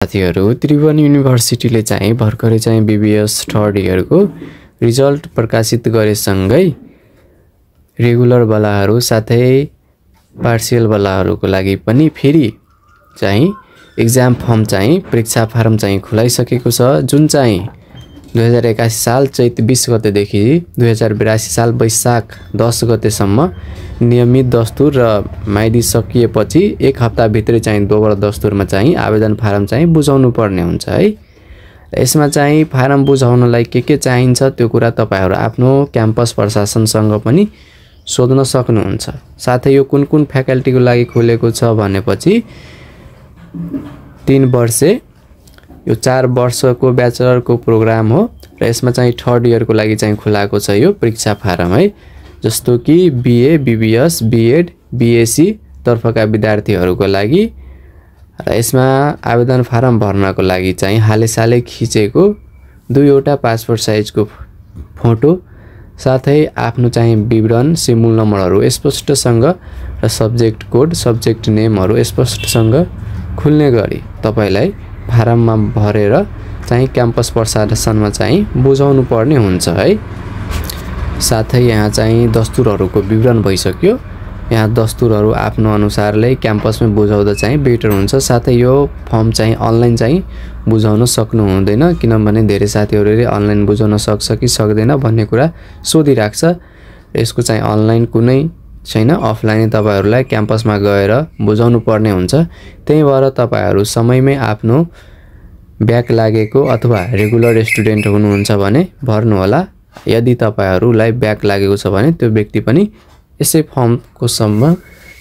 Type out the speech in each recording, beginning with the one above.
साथीहरु त्रिभुवन युनिभर्सिटीले चाहिँ भर्खरै चाहिँ बीबीएस थर्ड इयरको रिजल्ट प्रकाशित गरेसँगै रेगुलर वालाहरु साथै पार्शियल वालाहरुको लागि पनि फेरि चाहिँ एक्जाम फर्म चाहिँ परीक्षा फारम चाहिँ खुलाइसकेको छ, जुन चाहिँ 2081 साल चैत 20 गतेदेखि 2082 साल वैशाख 10 गतेसम्म नियमित दस्तुर र माइदी सकिएपछि एक हप्ता भित्रै चाहिँ दोब्बर दस्तुरमा चाहिँ आवेदन फारम चाहिँ बुझाउनु पर्ने हुन्छ है। यसमा चाहिँ फारम बुझाउनलाई के चाहिन्छ त्यो कुरा तपाईहरु आफ्नो क्याम्पस प्रशासनसँग पनि सोध्न सक्नुहुन्छ। साथै यो कुन फ्याकल्टीको लागि खोलेको छ भनेपछि 3 वर्षे यो 4 वर्षको ब्याचलरको प्रोग्राम हो र यसमा चाहिँ थर्ड इयरको लागि चाहिँ खुलाएको छ यो परीक्षा फारम है। जस्तो कि बीए, बीबीएस, बीएड, बीएससी तर्फका विद्यार्थीहरुको लागि र यसमा आवेदन फारम भर्नको लागि चाहिँ हालैसालै खिचेको 2वटा पासपोर्ट साइजको फोटो साथै आफ्नो चाहिँ विवरण, सिमुल नम्बरहरु स्पष्टसँग र सब्जेक्ट कोड, सब्जेक्ट नेमहरु स्पष्टसँग खुल्ने गरी तपाईलाई फारममा भरेर चाहिँ क्याम्पस प्रशासनमा चाहिँ बुझाउनु पर्ने हुन्छ है। साथै यहाँ चाहिँ दस्तुरहरुको विवरण भइसक्यो। यहाँ दस्तुरहरु आफ्नो अनुसारले क्याम्पसमै बुझाउँदा चाहिँ बेटर हुन्छ। साथै यो फर्म चाहिँ अनलाइन चाहिँ बुझाउन सक्नु हुँदैन, किनभने धेरै साथीहरुले अनलाइन बुझाउन सक्छ कि सक्दैन भन्ने कुरा सोधिराख्छ। यसको चाहिँ अनलाइन कुनै छैन, अफलाइन तपाईहरुलाई क्याम्पसमा गएर बुझाउनु पर्ने हुन्छ। त्यही भएर तपाईहरु समयमै आफ्नो ब्याक लागेको अथवा रेगुलर स्टुडेन्ट हुनुहुन्छ भने भर्नु होला। यदि तपाईहरुलाई ब्याक लागेको छ भने त्यो व्यक्ति पनि यसै फर्मको सम्म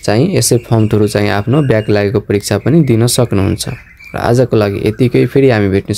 चाहिँ यसै फर्म थ्रु चाहिँ आफ्नो ब्याक लागेको परीक्षा पनि दिन सक्नुहुन्छ। र आजको लागि यतिकै, फेरि हामी भेट्ने